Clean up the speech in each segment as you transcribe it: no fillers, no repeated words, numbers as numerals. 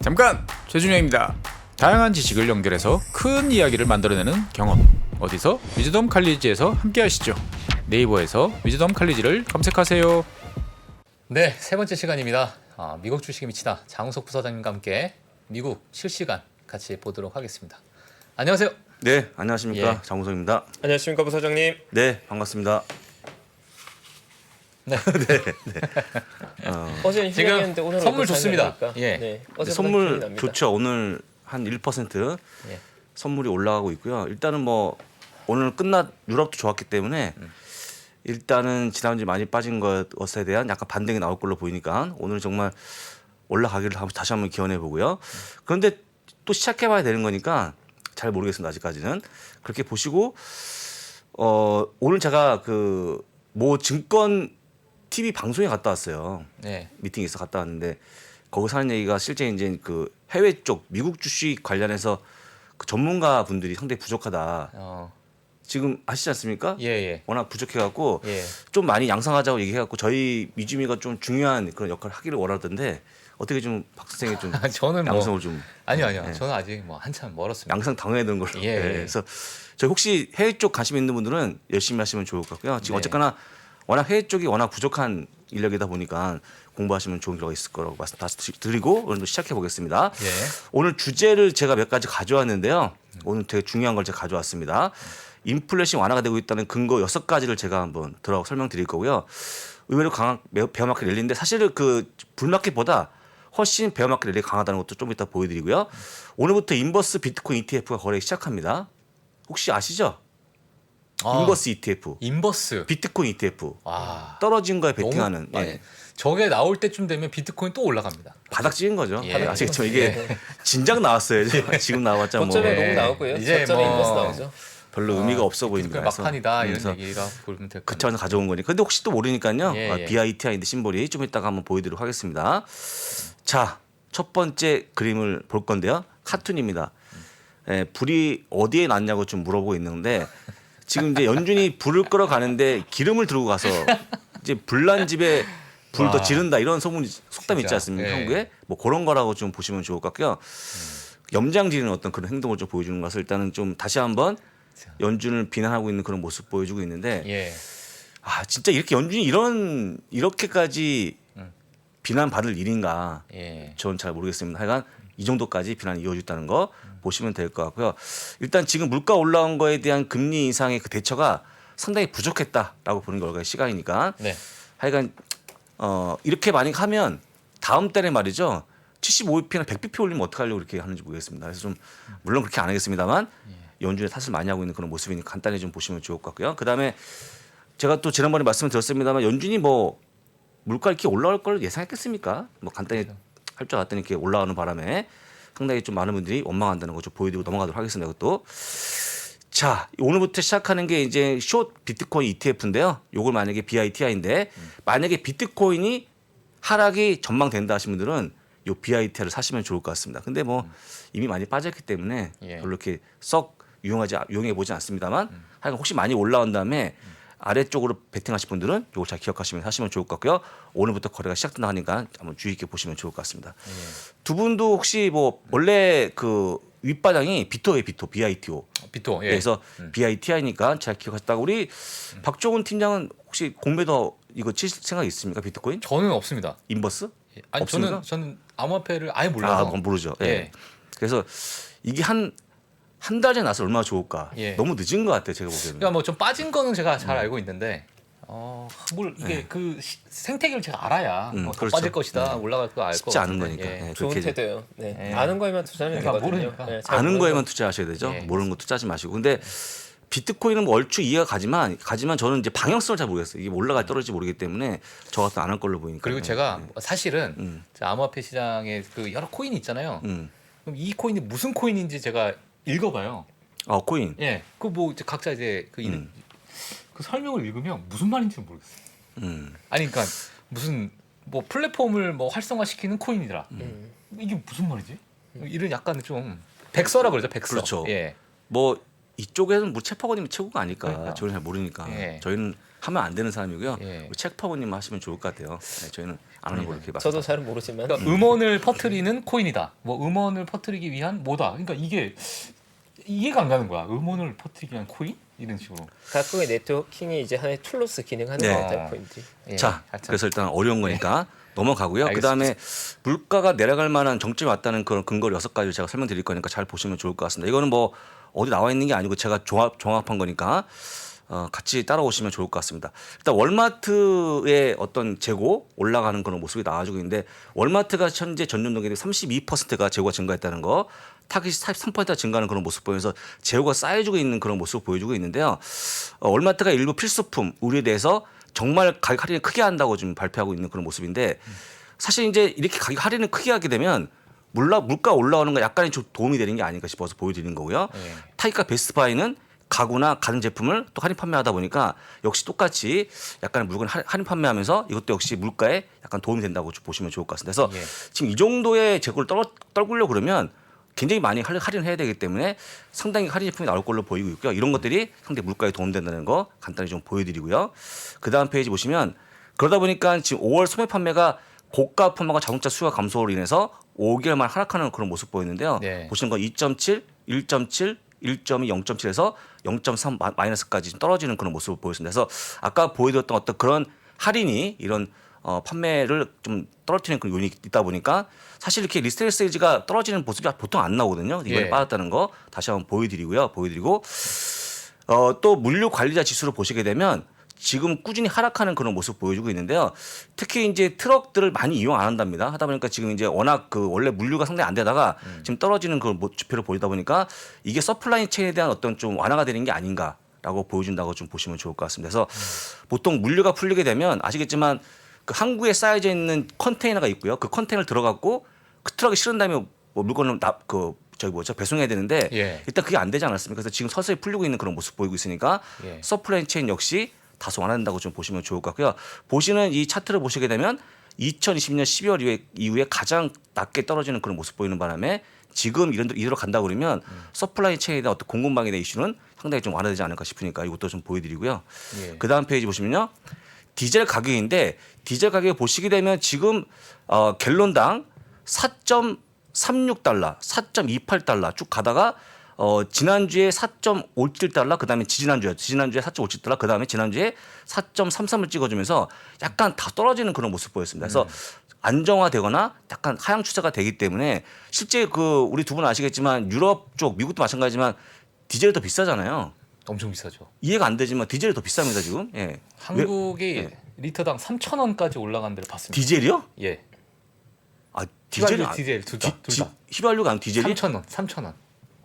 잠깐! 최준영입니다. 다양한 지식을 연결해서 큰 이야기를 만들어내는 경험. 어디서? 위즈덤 칼리지에서 함께 하시죠. 네이버에서 위즈덤 칼리지를 검색하세요. 네, 세 번째 시간입니다. 미국 주식에 미치다 장우석 부사장님과 함께 미국 실시간 같이 보도록 하겠습니다. 안녕하세요. 네, 안녕하십니까. 예. 장우성입니다. 안녕하십니까 부사장님. 네, 반갑습니다. 네. 어제는 지금 희망이었는데 오늘 선물 좋습니다. 예. 네, 어제보다 기분이 선물 납니다. 좋죠. 오늘 한 1% 예. 선물이 올라가고 있고요. 일단은 뭐 오늘 유럽도 좋았기 때문에 일단은 지난주에 많이 빠진 것에 대한 약간 반등이 나올 걸로 보이니까 오늘 정말 올라가기를 다시 한번 기원해 보고요. 그런데 또 시작해 봐야 되는 거니까 잘 모르겠습니다. 아직까지는. 그렇게 보시고 오늘 제가 그 모 증권 TV 방송에 갔다 왔어요. 네. 미팅에 있어 갔다 왔는데 거기서 하는 얘기가 실제 이제 그 해외 쪽 미국 주식 관련해서 그 전문가 분들이 상당히 부족하다. 지금 아시지 않습니까? 예. 워낙 부족해갖고 예. 좀 많이 양성하자고 얘기해갖고 저희 미주미가 좀 중요한 그런 역할을 하기를 원하던데 어떻게 좀 박 선생이 좀 저는 뭐 양성을 좀 아니요. 네. 저는 아직 뭐 한참 멀었습니다. 양성 당해야 되는 걸로. 예. 네. 그래서 저희 혹시 해외 쪽 관심 있는 분들은 열심히 하시면 좋을 것 같고요. 지금 네. 어쨌거나 워낙 해외 쪽이 워낙 부족한 인력이다 보니까 공부하시면 좋은 결과가 있을 거라고 말씀 다시 드리고 오늘도 시작해 보겠습니다. 예. 오늘 주제를 제가 몇 가지 가져왔는데요. 오늘 되게 중요한 걸 제가 가져왔습니다. 인플레이션 완화가 되고 있다는 근거 6가지를 제가 한번 들어가고 설명드릴 거고요. 의외로 강한 베어마켓 랠리인데 사실은 그 불마켓보다 훨씬 베어마켓 랠리 강하다는 것도 좀 이따 보여드리고요. 오늘부터 인버스 비트코인 ETF가 거래 시작합니다. 혹시 아시죠? 인버스 ETF, 인버스. 비트코인 ETF. 와. 떨어진 거에 너무 베팅하는 많이. 예. 저게 나올 때쯤 되면 비트코인 또 올라갑니다. 바닥 찍은 거죠. 예. 아시겠죠? 이게 진작 나왔어요. 지금 나왔자 뭐 고점에 예. 너무 나오고요. 이제 저점에 뭐- 인버스 나오죠. 별로 의미가 없어 보입니다. 비트코인 막판이다 이런 그래서 얘기가 보면 될 그 것 차원에서 가져온 거니까. 근데 혹시 또 모르니까요. 예. BITI인데 심볼이 좀 이따가 한번 보여드리도록 하겠습니다. 자, 첫 번째 그림을 볼 건데요. 카툰입니다. 예, 불이 어디에 났냐고 좀 물어보고 있는데 지금 이제 연준이 불을 끌어 가는데 기름을 들고 가서 이제 불난 집에 불 더 와. 지른다 이런 소문 속담 있지 진짜. 않습니까? 예. 한국에 뭐 그런 거라고 좀 보시면 좋을 것 같고요. 염장지르는 어떤 그런 행동을 좀 보여주는 것을 일단은 좀 다시 한번 연준을 비난하고 있는 그런 모습 보여주고 있는데 예. 아 진짜 이렇게 연준이 이렇게까지 비난받을 일인가? 예. 저는 잘 모르겠습니다. 하여간 이 정도까지 비난이 이어졌다는 거 보시면 될 것 같고요. 일단 지금 물가 올라온 거에 대한 금리 인상의 그 대처가 상당히 부족했다라고 보는 결과의 시각이니까 네. 하여간 이렇게 만약 하면 다음 달에 말이죠. 75bp나 100bp 올리면 어떻게 하려고 이렇게 하는지 모르겠습니다. 그래서 좀 물론 그렇게 안 하겠습니다만 연준에 탓을 많이 하고 있는 그런 모습이니까 간단히 좀 보시면 좋을 것 같고요. 그다음에 제가 또 지난번에 말씀을 드렸습니다만 연준이 뭐 물가 이렇게 올라올 걸 예상했겠습니까? 뭐 간단히 할 줄 알았더니 이렇게 올라오는 바람에 상당히 좀 많은 분들이 원망한다는 거 좀 보여드리고 넘어가도록 하겠습니다. 그것도 자 오늘부터 시작하는 게 이제 숏 비트코인 ETF인데요. 요걸 만약에 BITI인데 만약에 비트코인이 하락이 전망된다 하신 분들은 요 BITI를 사시면 좋을 것 같습니다. 근데 뭐 이미 많이 빠졌기 때문에 예. 별로 이렇게 썩 유용해 보지 않습니다만 하여간 혹시 많이 올라온 다음에 아래쪽으로 베팅하실 분들은 요거 잘 기억하시면 사시면 좋을 것 같고요. 오늘부터 거래가 시작된다 하니까 한번 주의 깊게 보시면 좋을 것 같습니다. 두 분도 혹시 뭐 원래 그 윗바닥이 비토예요, BITO. 비토. 예. 그래서 BITI니까 잘 기억하셨다고 우리 박종훈 팀장은 혹시 공매도 이거 칠 생각 있습니까? 비트코인? 저는 없습니다. 인버스? 아니 없습니까? 저는 암호화폐를 아예 몰라서. 그건 모르죠. 예. 예. 그래서 이게 한 달 전에 나서 얼마나 좋을까? 예. 너무 늦은 것 같아요, 제가 보기에는. 그러니까 뭐 좀 빠진 거는 제가 잘 알고 있는데 뭘 이게 그 생태계를 제가 알아야 더 그렇죠. 빠질 것이다 올라갈 거 알 거. 쉽지 않은 거니까. 예. 예, 좋은 그렇게 태도예요. 네. 예. 아는 거에만 투자하면 그러니까 되거든요. 모르니까. 네, 잘 아는 모르는 거에만 투자하셔야 되죠. 예. 모르는 거 투자하지 마시고. 근데 비트코인은 뭐 얼추 이해가 가지만 저는 이제 방향성을 잘 모르겠어요. 이게 올라갈지 떨어질지 모르기 때문에 저 같은 안 할 걸로 보니까. 그리고 제가 사실은 저 암호화폐 시장에 그 여러 코인이 있잖아요. 음. 그럼 이 코인이 무슨 코인인지 제가 읽어봐요. 코인. 예. 그 뭐 각자 이제 그 설명을 읽으면 무슨 말인지 모르겠어요. 음. 아니 그러니까 무슨 뭐 플랫폼을 뭐 활성화시키는 코인이더라. 이게 무슨 말이지? 이런 약간 좀 백서라 그러죠. 백서. 그렇죠. 예. 뭐 이쪽에는 뭐 채파고님이 최고가 아니까 그러니까. 저는 잘 모르니까 예. 저희는 하면 안 되는 사람이고요. 예. 우리 책파고님 하시면 좋을 것 같아요. 네, 저희는 안 하는 걸로 이렇게 저도 봤습니다. 잘은 모르지만 그러니까 음원을 퍼뜨리는 코인이다. 뭐 음원을 퍼뜨리기 위한 뭐다. 그러니까 이게 이해가 안 가는 거야. 음원을 퍼뜨리기 위한 코인 이런 식으로. 각국의 네트워킹이 이제 하나의 툴로서 기능하는 네. 메타코인들이. 예, 자, 하여튼. 그래서 일단 어려운 거니까 넘어가고요. 알겠습니다. 그다음에 물가가 내려갈 만한 정점이 왔다는 그런 근거를 6가지를 제가 설명드릴 거니까 잘 보시면 좋을 것 같습니다. 이거는 뭐 어디 나와 있는 게 아니고 제가 종합한 거니까 같이 따라오시면 좋을 것 같습니다. 일단 월마트의 어떤 재고 올라가는 그런 모습이 나와주고 있는데 월마트가 현재 전년 동기 32%가 재고가 증가했다는 거, 타깃이 43% 증가하는 그런 모습 보여서 재고가 쌓여지고 있는 그런 모습을 보여주고 있는데요. 월마트가 일부 필수품 의류에 대해서 정말 가격 할인을 크게 한다고 지금 발표하고 있는 그런 모습인데 사실 이제 이렇게 가격 할인을 크게 하게 되면 물가 올라오는 거 약간의 좀 도움이 되는 게 아닐까 싶어서 보여드리는 거고요. 예. 타이과 베스트바이는 가구나 가전 제품을 또 할인 판매하다 보니까 역시 똑같이 약간의 물건 할인 판매하면서 이것도 역시 물가에 약간 도움이 된다고 좀 보시면 좋을 것 같습니다. 그래서 예. 지금 이 정도의 재고를 떨구려고 그러면 굉장히 많이 할인을 해야 되기 때문에 상당히 할인 제품이 나올 걸로 보이고 있고요. 이런 것들이 상당히 물가에 도움된다는 거 간단히 좀 보여드리고요. 그 다음 페이지 보시면 그러다 보니까 지금 5월 소매 판매가 고가 품목과 자동차 수요가 감소로 인해서 5개월만 하락하는 그런 모습 보이는데요. 네. 보시는 건 2.7, 1.7, 1.2, 0.7에서 0.3 마이너스까지 좀 떨어지는 그런 모습을 보였습니다. 그래서 아까 보여드렸던 어떤 그런 할인이 이런 판매를 좀 떨어뜨리는 그런 요인이 있다 보니까 사실 이렇게 리테일 세일즈가 떨어지는 모습이 보통 안 나오거든요. 이번에 예. 빠졌다는 거 다시 한번 보여드리고 또 물류 관리자 지수를 보시게 되면 지금 꾸준히 하락하는 그런 모습 보여주고 있는데요. 특히 이제 트럭들을 많이 이용 안 한답니다. 하다 보니까 지금 이제 워낙 그 원래 물류가 상당히 안 되다가 지금 떨어지는 그 지표를 보이다 보니까 이게 서플라이 체인에 대한 어떤 좀 완화가 되는 게 아닌가라고 보여준다고 좀 보시면 좋을 것 같습니다. 그래서 보통 물류가 풀리게 되면 아시겠지만 그 항구에 쌓여져 있는 컨테이너가 있고요. 그 컨테이너를 들어갔고 그 트럭에 실은 다음에 뭐 물건을 배송해야 되는데 예. 일단 그게 안 되지 않았습니까? 그래서 지금 서서히 풀리고 있는 그런 모습 보이고 있으니까 예. 서플라이 체인 역시 다소 완화된다고 좀 보시면 좋을 것 같고요. 보시는 이 차트를 보시게 되면 2020년 12월 이후에 가장 낮게 떨어지는 그런 모습 보이는 바람에 지금 이대로 간다 그러면 서플라이 체인에 대한 어떤 공급망에 대한 이슈는 상당히 좀 완화되지 않을까 싶으니까 이것도 좀 보여드리고요. 예. 그 다음 페이지 보시면요. 디젤 가격인데 디젤 가격을 보시게 되면 지금 갤론당 4.36달러, 4.28달러 쭉 가다가 지난주에 4.57달러, 그다음에 지난주에 4.57달러, 그다음에 지난주에 4.33을 찍어주면서 약간 다 떨어지는 그런 모습 보였습니다. 그래서 안정화되거나 약간 하향 추세가 되기 때문에 실제 그 우리 두 분 아시겠지만 유럽 쪽, 미국도 마찬가지지만 디젤이 더 비싸잖아요. 엄청 비싸죠. 이해가 안 되지만 디젤이 더 비쌉니다 지금. 예. 한국이 예. 리터당 3,000원까지 올라간 데를 봤습니다. 디젤이요? 예. 아 디젤이 휘발유, 디젤 둘 다. 휘발유가 아니고 디젤이? 3,000원.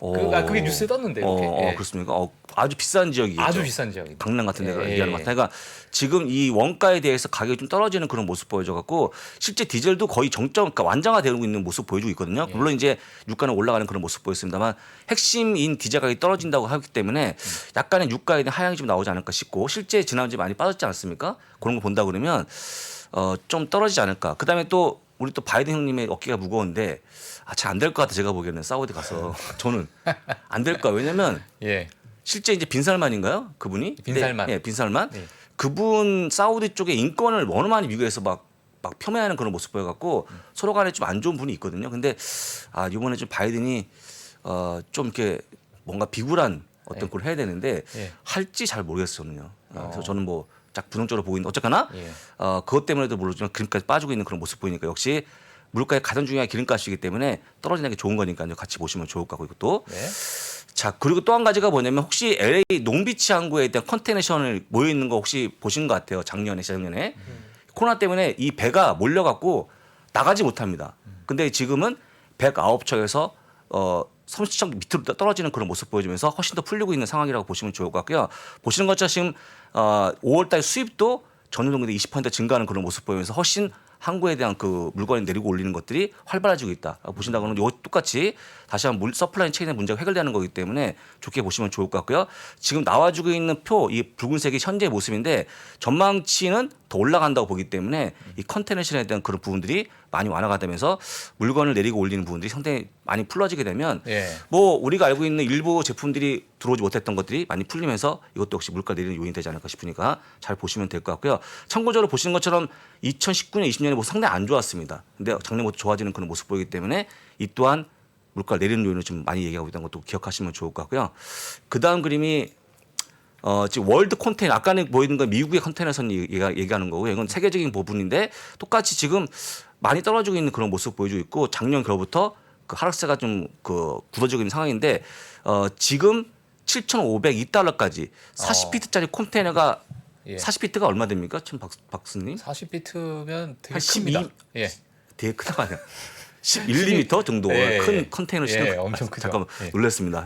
오. 그게 뉴스에 떴는데 이렇게. 예. 그렇습니까? 아주 비싼 지역이죠. 아주 비싼 지역입니다. 강남 같은 데가 예. 얘기하는 것 같아요. 그러니까 지금 이 원가에 대해서 가격이 좀 떨어지는 그런 모습 보여줘 갖고 실제 디젤도 거의 그러니까 완장화되고 있는 모습 보여주고 있거든요. 예. 물론 이제 유가는 올라가는 그런 모습 보였습니다만 핵심인 디젤 가격이 떨어진다고 하기 때문에 약간의 유가에 대한 하향이 좀 나오지 않을까 싶고 실제 지난주에 많이 빠졌지 않습니까? 그런 거 본다 그러면 좀 떨어지지 않을까. 그다음에 또 우리 또 바이든 형님의 어깨가 무거운데 잘 안 될 것 같아 제가 보기에는 사우디 가서 저는 안 될 거야. 왜냐면 예. 실제 이제 빈살만인가요? 그분이? 빈살만. 네, 빈살만. 네. 그분 사우디 쪽에 인권을 워낙 많이 미국에서 막 폄훼하는 그런 모습 보여갖고 서로 간에 좀 안 좋은 분이 있거든요. 근데 이번에 좀 바이든이 좀 이렇게 뭔가 비굴한 어떤 걸 해야 되는데 예. 할지 잘 모르겠어요, 저는요. 그래서 저는 뭐 짝 부정적으로 보이는데 어쨌거나 예. 그것 때문에도 모르지만 기름값이 빠지고 있는 그런 모습 보이니까 역시 물가의 가장 중요한 기름값이기 때문에 떨어지는 게 좋은 거니까요. 같이 보시면 좋을 것 같고 이것도. 네. 자 그리고 또 한 가지가 뭐냐면 혹시 LA 농비치 항구에 대한 컨테이너 션을 모여 있는 거 혹시 보신 것 같아요. 재작년에 코로나 때문에 이 배가 몰려갖고 나가지 못합니다. 근데 지금은 109척에서 30척 밑으로 떨어지는 그런 모습 보여주면서 훨씬 더 풀리고 있는 상황이라고 보시면 좋을 것 같고요. 보시는 것처럼 지금 5월달 수입도 전년 동기에 20% 증가하는 그런 모습 보이면서 훨씬 항구에 대한 그 물건을 내리고 올리는 것들이 활발해지고 있다 보신다고는 이거 똑같이 다시 한번 물 서플라이 체인의 문제가 해결되는 거기 때문에 좋게 보시면 좋을 것 같고요. 지금 나와주고 있는 표 이 붉은색이 현재의 모습인데 전망치는 더 올라간다고 보기 때문에 이 컨테이너실에 대한 그런 부분들이 많이 완화가 되면서 물건을 내리고 올리는 부분들이 상당히 많이 풀어지게 되면 예. 뭐 우리가 알고 있는 일부 제품들이 들어오지 못했던 것들이 많이 풀리면서 이것도 역시 물가 내리는 요인이 되지 않을까 싶으니까 잘 보시면 될 것 같고요. 참고적으로 보시는 것처럼 2019년, 20년에 뭐 상당히 안 좋았습니다. 근데 작년부터 좋아지는 그런 모습 보이기 때문에 이 또한 물가 내리는 요인을 좀 많이 얘기하고 있다는 것도 기억하시면 좋을 것 같고요. 그 다음 그림이 지금 월드 컨테이너 아까는 보이는 건 미국의 컨테이너선 얘기하는 거고요. 이건 세계적인 부분인데 똑같이 지금 많이 떨어지고 있는 그런 모습 보여주고 있고 작년 겨울부터 그 하락세가 좀 그 굳어지고 있는 상황인데 지금 7,502달러까지 40피트짜리 컨테이너가 예. 40피트가 얼마 됩니까? 참 박스님 40피트면 되게 한 12 큽니다. 예. 되게 크다 말이야. 11mm 정도 예, 큰 예. 컨테이너 예, 실은 엄청 크죠. 잠깐만 예. 놀랐습니다.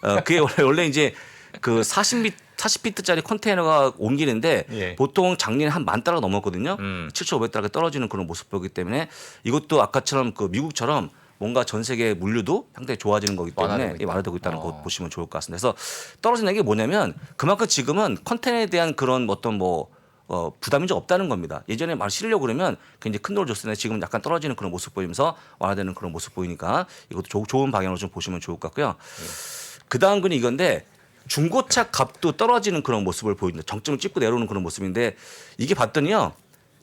그래서 그게 원래 이제 그 40피트짜리 컨테이너가 옮기는데 예. 보통 작년에 한 10,000달러 넘었거든요. 7,500달러가 떨어지는 그런 모습 보기 때문에 이것도 아까처럼 그 미국처럼 뭔가 전 세계 물류도 상당히 좋아지는 거기 때문에 완화되고 있다. 완화되고 있다는 거 보시면 좋을 것 같습니다. 그래서 떨어지는 게 뭐냐면 그만큼 지금은 컨테이너에 대한 그런 어떤 뭐 부담이 좀 없다는 겁니다. 예전에 말 실으려고 그러면 굉장히 큰 돈을 줬었는데 지금 약간 떨어지는 그런 모습 보이면서 완화되는 그런 모습 보이니까 이것도 좋은 방향으로 좀 보시면 좋을 것 같고요. 그 다음 근이 이건데 중고차 값도 떨어지는 그런 모습을 보입니다. 정점을 찍고 내려오는 그런 모습인데 이게 봤더니요.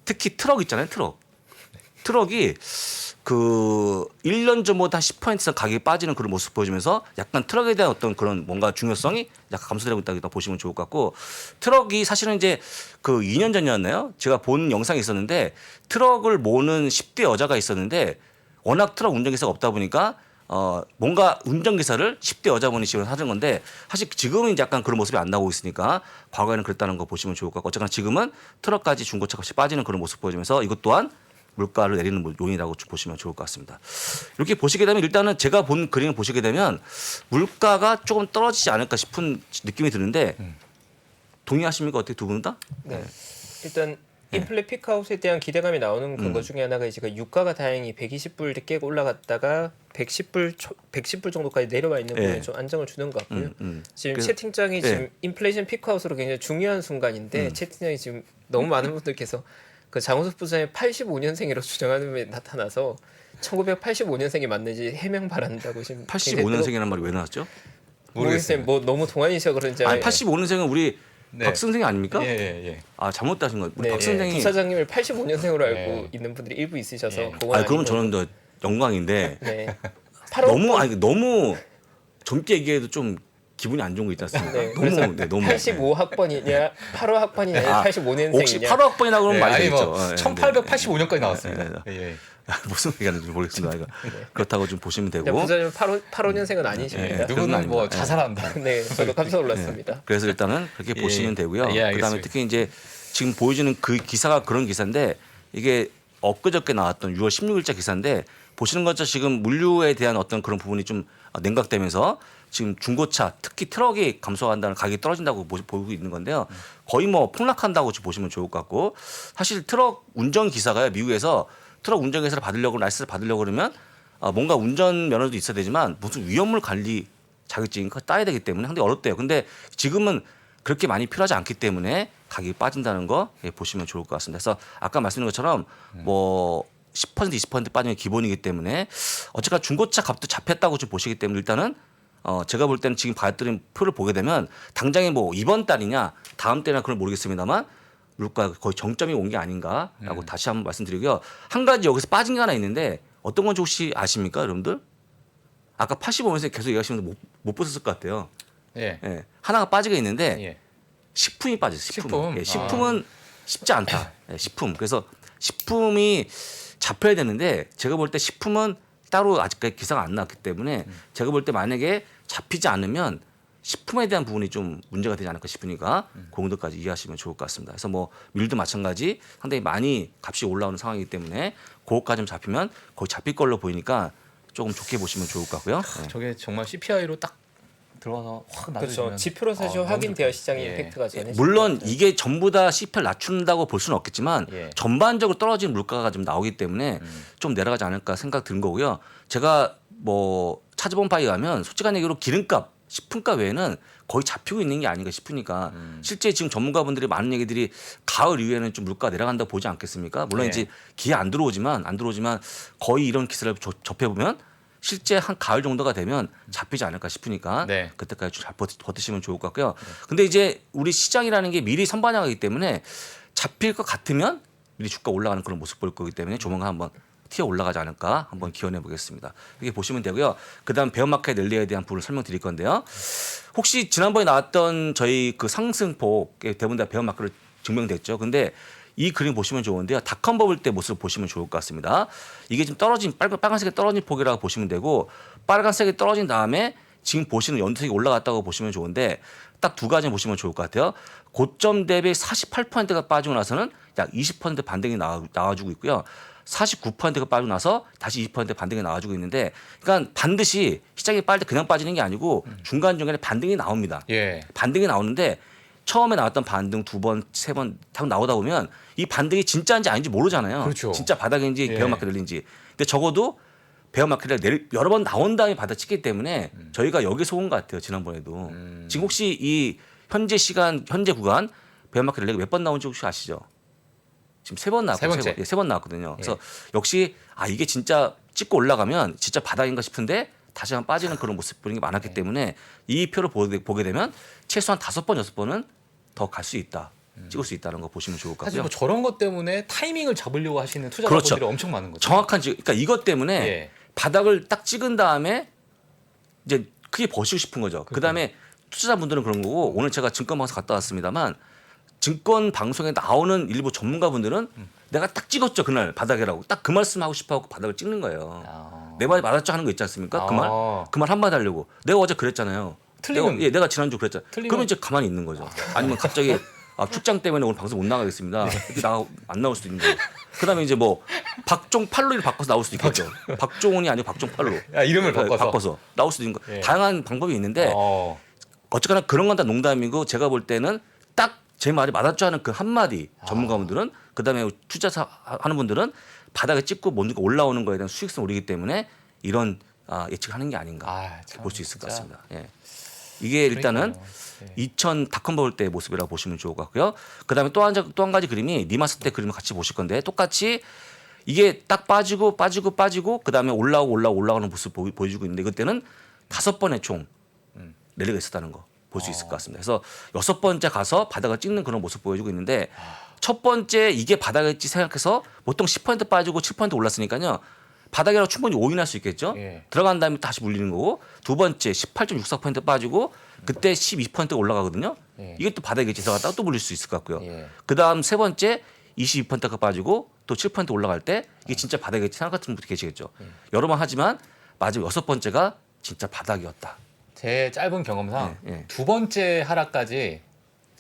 특히 트럭 있잖아요. 트럭이 그 1년 전보다 10% 이상 가격이 빠지는 그런 모습 보여주면서 약간 트럭에 대한 어떤 그런 뭔가 중요성이 약간 감소되고 있다 보시면 좋을 것 같고 트럭이 사실은 이제 그 2년 전이었나요? 제가 본 영상이 있었는데 트럭을 모는 10대 여자가 있었는데 워낙 트럭 운전기사가 없다 보니까 뭔가 운전기사를 10대 여자분이 지금 하는 건데 사실 지금은 이제 약간 그런 모습이 안 나오고 있으니까 과거에는 그랬다는 거 보시면 좋을 것 같고 어쨌거나 지금은 트럭까지 중고차 값이 빠지는 그런 모습 보여주면서 이것 또한 물가를 내리는 요인이라고 보시면 좋을 것 같습니다. 이렇게 보시게 되면 일단은 제가 본 그림을 보시게 되면 물가가 조금 떨어지지 않을까 싶은 느낌이 드는데 동의하십니까? 어떻게 두 분 다? 네. 일단 인플레 피크아웃에 대한 기대감이 나오는 근거 중에 하나가 이제 그 유가가 다행히 120불 깨고 올라갔다가 110불 정도까지 내려와 있는 부분에 네. 좀 안정을 주는 것 같고요. 지금 그래서- 채팅창이 네. 지금 인플레이션 피크아웃으로 굉장히 중요한 순간인데 채팅창이 지금 너무 많은 분들께서 그 장우석 부사의 85년생이라고 주장하는 분이 나타나서 1985년생이 맞는지 해명 바란다고 지금 85년생이라는 말이 왜 나왔죠? 모르겠어요. 뭐 너무 동안이셔 그런지 아니 85년생은 우리 네. 박 선생이 아닙니까? 예. 아 잘못 따신 거예요. 우리 네, 박 선생이 부사장님을 85년생으로 알고 네. 있는 분들이 일부 있으셔서 네. 그건 아 그러면 아니고. 저는 더 영광인데 네. 너무 젊게 얘기해도 좀 기분이 안 좋은 거 있지 않습니까? 네, 그래서 너무 85학번이냐 85학번이냐 아, 85년생이냐 혹시 8학번이나 그러면 말이 아니 되겠죠. 뭐 예, 1885년까지 나왔습니다. 예. 무슨 얘기하는지 모르겠습니다. 이거. 그렇다고 좀 보시면 되고. 부사님 85년생은 아니십니다. 네. 누구는 그건 뭐 아닙니다. 자살한다. 네, 저도 깜짝 놀랐습니다. 그래서 일단은 그렇게 예. 보시면 되고요. 예, 알겠습니다. 그다음에 특히 이제 지금 보여주는 그 기사가 그런 기사인데 이게 엊그저께 나왔던 6월 16일자 기사인데 보시는 것처럼 지금 물류에 대한 어떤 그런 부분이 좀 냉각되면서 지금 중고차 특히 트럭이 감소한다는 가격이 떨어진다고 보고 있는 건데요. 거의 뭐 폭락한다고 보시면 좋을 것 같고 사실 트럭 운전 기사가요. 미국에서 트럭 운전기사를 받으려고 라이센스를 받으려고 그러면 뭔가 운전 면허도 있어야 되지만 무슨 위험물 관리 자격증이 따야 되기 때문에 상당히 어렵대요. 근데 지금은 그렇게 많이 필요하지 않기 때문에 가격이 빠진다는 거 보시면 좋을 것 같습니다. 그래서 아까 말씀드린 것처럼 뭐 10% 20% 빠지는 게 기본이기 때문에 어쨌거나 중고차 값도 잡혔다고 좀 보시기 때문에 일단은 제가 볼 때는 지금 봐드린 표를 보게 되면 당장에 뭐 이번 달이냐 다음 달이나 그건 모르겠습니다만 물가 거의 정점이 온 게 아닌가라고 다시 한번 말씀드리고요. 한 가지 여기서 빠진 게 하나 있는데 어떤 건지 혹시 아십니까, 여러분들? 아까 85년생 계속 얘기하시면서 못 보셨을 것 같아요. 예. 예. 하나가 빠지게 있는데 예. 식품이 빠졌어요. 식품? 예, 식품은 쉽지 않다. 예, 식품. 그래서 식품이 잡혀야 되는데 제가 볼 때 식품은 따로 아직까지 기사가 안 나왔기 때문에 제가 볼 때 만약에 잡히지 않으면 식품에 대한 부분이 좀 문제가 되지 않을까 싶으니까 그 정도까지 이해하시면 좋을 것 같습니다. 그래서 뭐 밀도 마찬가지 상당히 많이 값이 올라오는 상황이기 때문에 그것까지 좀 잡히면 거의 잡힐 걸로 보이니까 조금 좋게 보시면 좋을 것 같고요. 네. 저게 정말 CPI로 딱 들어가서 확 그렇죠. 낮아지면 지표로서 너무 확인되어 좋죠. 시장의 예. 임팩트가 전해. 물론 이게 전부 다 CPI를 낮춘다고 볼 수는 없겠지만 예. 전반적으로 떨어지는 물가가 좀 나오기 때문에 좀 내려가지 않을까 생각 드는 거고요. 제가 뭐 찾아본 바에 의하면 솔직한 얘기로 기름값, 식품값 외에는 거의 잡히고 있는 게 아닌가 싶으니까 실제 지금 전문가분들이 많은 얘기들이 가을 이후에는 좀 물가가 내려간다고 보지 않겠습니까? 물론 예. 이제 기회 안 들어오지만 거의 이런 기사를 접해보면 실제 한 가을 정도가 되면 잡히지 않을까 싶으니까 네. 그때까지 좀 잘 버티시면 좋을 것 같고요. 근데 이제 우리 시장이라는 게 미리 선반영하기 때문에 잡힐 것 같으면 미리 주가 올라가는 그런 모습 보일 거기 때문에 조만간 한번 튀어 올라가지 않을까 한번 기원해 보겠습니다. 이렇게 보시면 되고요. 그다음 베어마켓 랠리에 대한 부분을 설명드릴 건데요. 혹시 지난번에 나왔던 저희 그 상승폭의 대부분 다 베어마켓으로 증명됐죠. 근데 이 그림 보시면 좋은데요. 닷컴 버블 때 모습을 보시면 좋을 것 같습니다. 이게 지금 떨어진 빨간색에 떨어진 폭이라고 보시면 되고 빨간색이 떨어진 다음에 지금 보시는 연두색이 올라갔다고 보시면 좋은데 딱 두 가지 보시면 좋을 것 같아요. 고점 대비 48%가 빠지고 나서는 약 20% 반등이 나와주고 있고요. 49%가 빠지고 나서 다시 20% 반등이 나와주고 있는데 그러니까 반드시 시장이 빠질 때 그냥 빠지는 게 아니고 중간중간에 반등이 나옵니다. 예. 반등이 나오는데 처음에 나왔던 반등 두 번, 세 번 딱 나오다 보면 이 반등이 진짜인지 아닌지 모르잖아요. 그렇죠. 진짜 바닥인지 예. 베어마켓 랠리인지. 근데 적어도 베어마켓을 여러 번 나온 다음에 받아치기 때문에 저희가 여기서 온 것 같아요. 지난번에도. 지금 혹시 이 현재 시간, 현재 구간 베어마켓 랠리가 몇 번 나온지 혹시 아시죠? 지금 세 번 나왔고 세 번째. 세 번 나왔거든요. 그래서 역시 이게 진짜 찍고 올라가면 진짜 바닥인가 싶은데 다시 한번 빠지는 그런 모습 보이는 게 많았기 때문에 이 표를 보게 되면 최소한 5번, 6번은 더 갈 수 있다. 찍을 수 있다는 거 보시면 좋을 것 사실 같고요. 뭐 저런 것 때문에 타이밍을 잡으려고 하시는 투자자분들이 그렇죠. 엄청 많은 거죠. 정확한 그러니까 이것 때문에 예. 바닥을 딱 찍은 다음에 이제 크게 버시고 싶은 거죠. 그다음에 투자자분들은 그런 거고 오늘 제가 증권방송 갔다 왔습니다만 증권 방송에 나오는 일부 전문가분들은 내가 딱 찍었죠 그날 바닥이라고 딱 그 말씀하고 싶어하고 바닥을 찍는 거예요. 아. 내 말이 맞았죠 하는 거 있지 않습니까? 그 아. 말 한마디 하려고 내가 어제 그랬잖아요. 틀리면- 내가 지난주 그랬잖아. 틀리면- 그러면 이제 가만히 있는 거죠. 아니면 갑자기 출장 때문에 오늘 방송 못 나가겠습니다. 이렇게 안 나올 수도 있는 거예요. 그다음에 이제 뭐 박종팔로를 바꿔서 나올 수도 있겠죠. 박종훈이 아니고 박종팔로. 야, 이름을 바꿔서. 나올 수도 있는 거. 예. 다양한 방법이 있는데 어쨌거나 그런 건 다 농담이고 제가 볼 때는 딱 제 말이 맞았죠 하는 그 한마디 전문가분들은 그다음에 투자 하는 분들은 바닥에 찍고 뭔가 올라오는 거에 대한 수익성 오르기 때문에 이런 예측을 하는 게 아닌가 참 볼 수 있을 것 진짜. 같습니다. 예. 이게 일단은 그러니까요. 예. 2000 닷컴 버블 때 모습이라고 보시면 좋을 것 같고요. 그다음에 또 한 가지 그림이 니마스 때 그림을 같이 보실 건데 똑같이 이게 딱 빠지고 그다음에 올라가는 모습 보여주고 있는데 그때는 5번의 총 랠리가 있었다는 거 볼 수 있을 것 같습니다. 그래서 6번째 가서 바닥을 찍는 그런 모습 보여주고 있는데 첫 번째 이게 바닥일지 생각해서 보통 10% 빠지고 7% 올랐으니까요. 바닥이라고 충분히 오인할 수 있겠죠. 예. 들어간 다음에 다시 물리는 거고 두 번째 18.64% 빠지고 그때 12%가 올라가거든요. 예. 이게 또 바닥에 들어갔다가 또 물릴 수 있을 것 같고요. 예. 그다음 세 번째 22%가 빠지고 또 7% 올라갈 때 이게 진짜 바닥이겠지 생각하시는 분도 계시겠죠. 여러 번 하지만 마지막 6번째가 진짜 바닥이었다. 제 짧은 경험상 예. 두 번째 하락까지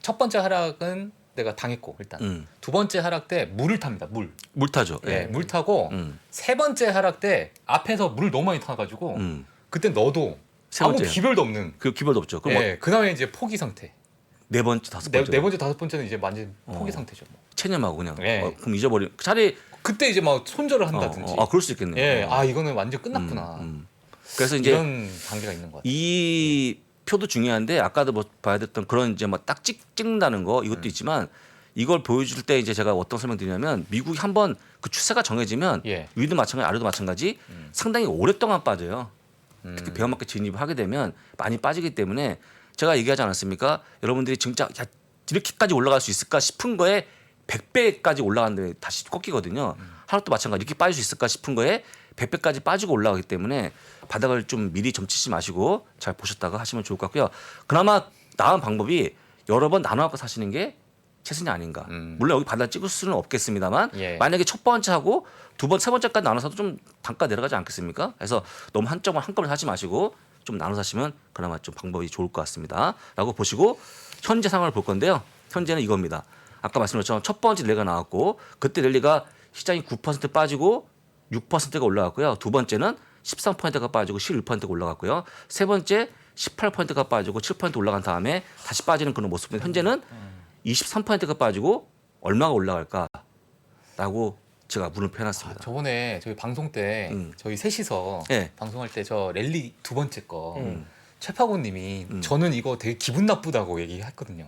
첫 번째 하락은 내가 당했고 일단 두 번째 하락 때 물을 탑니다. 물 타죠. 예, 물 타고 세 번째 하락 때 앞에서 물을 너무 많이 타가지고 그때 너도 세 아무 번째. 기별도 없는 그 기별도 없죠. 그럼 예, 그다음에 이제 포기 상태 네 번째, 다섯 네 번째. 번째 다섯 번째는 이제 완전 포기 상태죠. 뭐. 체념하고 그냥 예. 그럼 잊어버리. 차라리 그때 이제 막 손절을 한다든지 그럴 수 있겠네요. 예, 이거는 완전 끝났구나 그래서 이제 이런 단계가 있는 것 같아요. 이 표도 중요한데 아까도 뭐 봐야 됐던 그런 이제 뭐 딱 찍는다는 거 이것도 있지만 이걸 보여줄 때 이제 제가 어떤 설명드리냐면 미국이 한번 그 추세가 정해지면 예. 위도 마찬가지 아래도 마찬가지 상당히 오랫동안 빠져요. 특히 베어마켓 진입을 하게 되면 많이 빠지기 때문에 제가 얘기하지 않았습니까? 여러분들이 진짜 야, 이렇게까지 올라갈 수 있을까 싶은 거에 100배까지 올라가는데 다시 꺾이거든요. 하나도 마찬가지 이렇게 빠질 수 있을까 싶은 거에 100배까지 빠지고 올라가기 때문에 바닥을 좀 미리 점치지 마시고 잘 보셨다가 하시면 좋을 것 같고요. 그나마 나은 방법이 여러 번 나눠갖고 사시는 게 최선이 아닌가. 물론 여기 바닥 찍을 수는 없겠습니다만 예. 만약에 첫 번째 하고 두 번, 세 번째까지 나눠서도 좀 단가 내려가지 않겠습니까? 그래서 너무 한꺼번에 사지 마시고 좀 나눠 사시면 그나마 좀 방법이 좋을 것 같습니다. 라고 보시고 현재 상황을 볼 건데요. 현재는 이겁니다. 아까 말씀드렸죠. 첫 번째 랠리가 나왔고 그때 랠리가 시장이 9% 빠지고 6%가 올라갔고요. 두 번째는 13%가 빠지고 11%가 올라갔고요. 세 번째 18%가 빠지고 7% 올라간 다음에 다시 빠지는 그런 모습인데 현재는 23%가 빠지고 얼마가 올라갈까라고 제가 물음표 해놨습니다. 저번에 저희 방송 때 저희 셋이서 네. 방송할 때 저 랠리 두 번째 거 최파고님이 저는 이거 되게 기분 나쁘다고 얘기했거든요.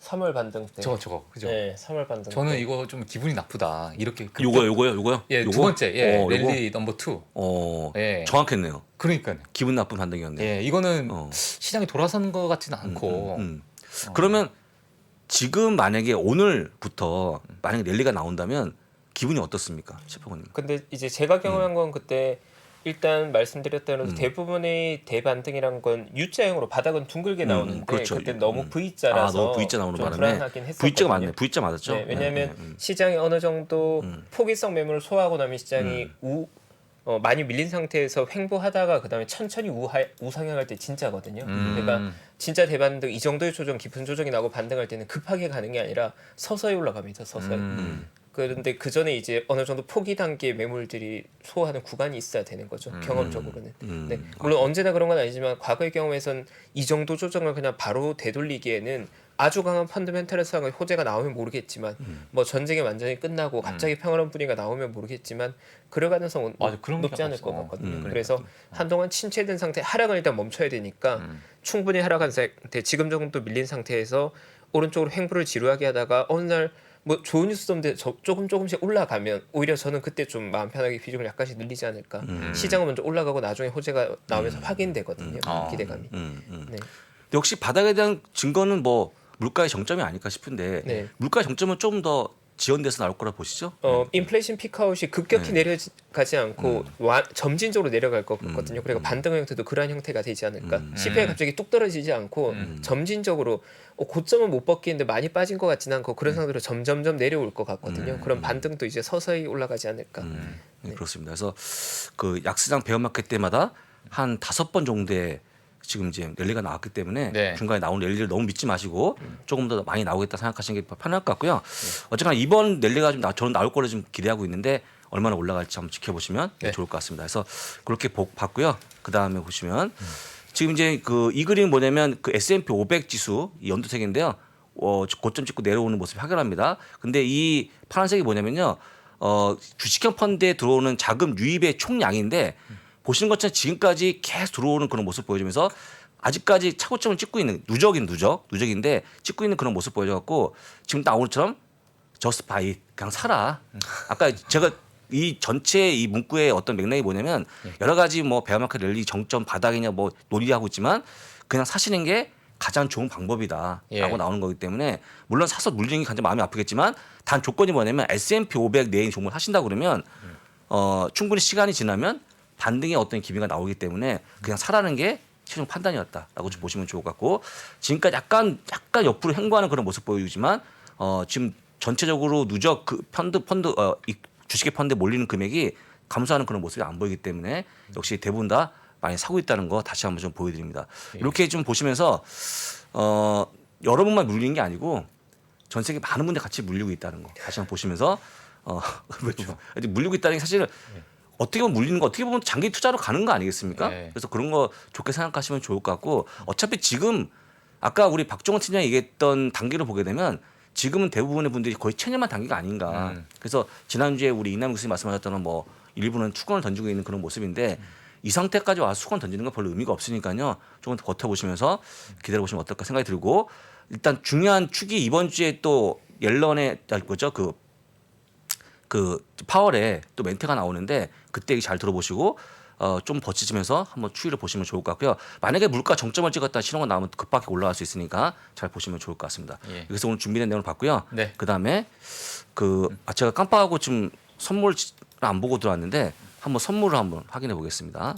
3월 반등 때. 저거 그죠? 네, 3월 반등. 저는 때. 이거 좀 기분이 나쁘다 이렇게 요거요? 예, 요거? 두 번째 예, 요거? 랠리 넘버 2. 예. 정확했네요. 그러니까요. 기분 나쁜 반등이었네요. 예, 이거는 어. 시장이 돌아서는 것 같지는 않고 그러면 지금 만약에 오늘부터 만약에 랠리가 나온다면 기분이 어떻습니까, 최파고님? 근데 이제 제가 경험한 건 그때 일단 말씀드렸다는 대부분의 대반등이란 건 U자형으로 바닥은 둥글게 나오는데 그렇죠. 그때 너무 V자라서 너무 V자 나오는 좀 바람에 불안하긴 했었거든요. V자가 맞네. V자 맞았죠? 네, 왜냐하면 시장이 어느 정도 포기성 매물을 소화하고 나면 시장이 많이 밀린 상태에서 횡보하다가 그다음에 천천히 우상향할 때 진짜거든요. 그러니까 진짜 대반등 이 정도의 조정, 깊은 조정이 나고 반등할 때는 급하게 가는 게 아니라 서서히 올라갑니다. 서서히. 그런데 그 전에 이제 어느 정도 포기 단계 매물들이 소화하는 구간이 있어야 되는 거죠. 경험적으로는. 네. 물론 언제나 그런 건 아니지만 과거의 경험에선 이 정도 조정을 그냥 바로 되돌리기에는 아주 강한 펀더멘털에서 호재가 나오면 모르겠지만 뭐 전쟁이 완전히 끝나고 갑자기 평화로운 분위기가 나오면 모르겠지만 그럴 가능성은 맞아, 그런 높지 게 않을 것 없었어. 같거든요. 그래서 한동안 침체된 상태 하락을 일단 멈춰야 되니까 충분히 하락한 상태 지금 정도 밀린 상태에서 오른쪽으로 횡보를 지루하게 하다가 어느 날 뭐 좋은 뉴스 때문에 조금씩 올라가면 오히려 저는 그때 좀 마음 편하게 비중을 약간씩 늘리지 않을까. 시장은 먼저 올라가고 나중에 호재가 나오면서 확인되거든요. 기대감이. 네. 역시 바닥에 대한 증거는 뭐 물가의 정점이 아닐까 싶은데 네. 물가의 정점은 좀 더 지연돼서 나올 거라 보시죠? 인플레이션 피크아웃이 급격히 내려가지 않고 점진적으로 내려갈 것 같거든요. 그리고 반등 형태도 그러한 형태가 되지 않을까. CPI 갑자기 뚝 떨어지지 않고 점진적으로 고점은 못 벗기는데 많이 빠진 것 같지는 않고 그런 상태로 점점점 내려올 것 같거든요. 그럼 반등도 이제 서서히 올라가지 않을까. 네, 그렇습니다. 그래서 그 약시장 베어마켓 때마다 한 5번 정도의 지금 이제 랠리가 나왔기 때문에 네. 중간에 나온 랠리를 너무 믿지 마시고 조금 더 많이 나오겠다 생각하시는 게 편할 것 같고요. 어쨌거나 이번 랠리가 좀 저는 나올 거를 좀 기대하고 있는데 얼마나 올라갈지 한번 지켜보시면 네. 좋을 것 같습니다. 그래서 그렇게 봤고요. 그 다음에 보시면 지금 이제 그 이 그림 뭐냐면 그 S&P 500 지수 이 연두색인데요. 고점 찍고 내려오는 모습이 확연합니다. 근데 이 파란색이 뭐냐면요. 주식형 펀드에 들어오는 자금 유입의 총량인데 보시는 것처럼 지금까지 계속 들어오는 그런 모습 보여주면서 아직까지 차고점을 찍고 있는 누적인데 찍고 있는 그런 모습 보여줘갖고 지금 딱 오늘처럼 just buy it 그냥 사라. 아까 제가 이 전체 이 문구의 어떤 맥락이 뭐냐면 여러 가지 뭐 베어마켓 랠리 정점 바닥이냐 뭐 논의하고 있지만 그냥 사시는 게 가장 좋은 방법이다라고 예. 나오는 거기 때문에 물론 사서 물리는 게 가장 마음이 아프겠지만 단 조건이 뭐냐면 S&P 500 내에 종목을 하신다 그러면 충분히 시간이 지나면 반등의 어떤 기미가 나오기 때문에 그냥 사라는 게 최종 판단이었다라고 좀 보시면 좋을 것 같고 지금까지 약간 옆으로 행보하는 그런 모습 보여주지만 지금 전체적으로 누적 그 이 주식의 펀드에 몰리는 금액이 감소하는 그런 모습이 안 보이기 때문에 역시 대부분 다 많이 사고 있다는 거 다시 한번 좀 보여드립니다. 이렇게 좀 보시면서 여러분만 물리는 게 아니고 전 세계 많은 분들 같이 물리고 있다는 거 다시 한번 보시면서 그렇죠. 물리고 있다는 게 사실은 어떻게 보면 물리는 거 어떻게 보면 장기 투자로 가는 거 아니겠습니까? 네. 그래서 그런 거 좋게 생각하시면 좋을 것 같고 어차피 지금 아까 우리 박종원 팀장이 얘기했던 단계를 보게 되면 지금은 대부분의 분들이 거의 체념한 단계가 아닌가. 그래서 지난주에 우리 이남희 교수님 말씀하셨던 뭐 일부는 투건을 던지고 있는 그런 모습인데 이 상태까지 와서 투건 던지는 건 별로 의미가 없으니까요. 조금 더 버텨보시면서 기다려보시면 어떨까 생각이 들고 일단 중요한 축이 이번 주에 또 옐런의 거죠. 그 파월에 또 멘트가 나오는데 그때 잘 들어보시고 좀 버티시면서 한번 추이를 보시면 좋을 것 같고요. 만약에 물가 정점을 찍었다 신호가 나오면 급하게 올라갈 수 있으니까 잘 보시면 좋을 것 같습니다. 예. 그래서 오늘 준비된 내용을 봤고요. 네. 그다음에 제가 깜빡하고 지금 선물 안 보고 들어왔는데 한번 선물을 한번 확인해 보겠습니다.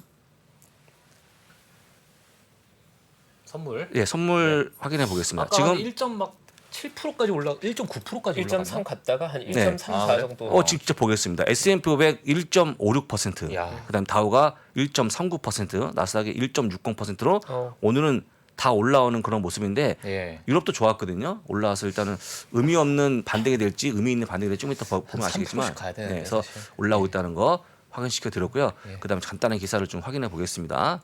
선물. 예, 선물 확인해 보겠습니다. 아까 지금 1.7%까지 올라 1.9%까지 1.3 갔다가 한 1.34 그래요? 정도. 직접 보겠습니다. S&P 500 1.56%, 야. 그다음 다우가 1.39%, 나스닥이 1.60%로 오늘은 다 올라오는 그런 모습인데 예. 유럽도 좋았거든요. 올라와서 일단은 의미 없는 반등이 될지 의미 있는 반등이 될지 좀 이따 보면 아시겠지만 3%씩 가야 되는데, 그래서 사실. 올라오고 있다는 거 확인시켜 드렸고요. 예. 그다음에 간단한 기사를 좀 확인해 보겠습니다.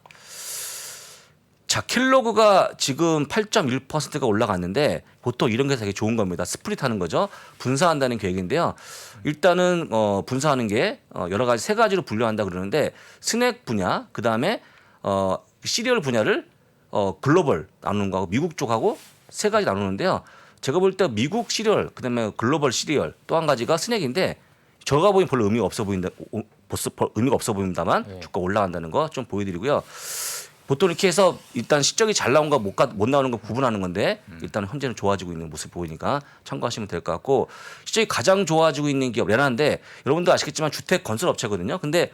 자, 켈로그가 지금 8.1%가 올라갔는데 보통 이런 게 되게 좋은 겁니다. 스플릿하는 거죠. 분사한다는 계획인데요. 일단은 분사하는 게 여러 가지 세 가지로 분류한다 그러는데 스낵 분야, 그 다음에 시리얼 분야를 글로벌 나누는 거하고 미국 쪽하고 세 가지 나누는데요. 제가 볼 때 미국 시리얼, 그다음에 글로벌 시리얼 또 한 가지가 스낵인데 저가 보기엔 별로 의미가 없어 보입니다만 네. 주가 올라간다는 거 좀 보여드리고요. 보통 이렇게 해서 일단 실적이 잘 나온 거 못 나오는 거 구분하는 건데 일단 현재는 좋아지고 있는 모습 보이니까 참고하시면 될 것 같고 실적이 가장 좋아지고 있는 기업 레나인데 여러분도 아시겠지만 주택 건설 업체거든요. 근데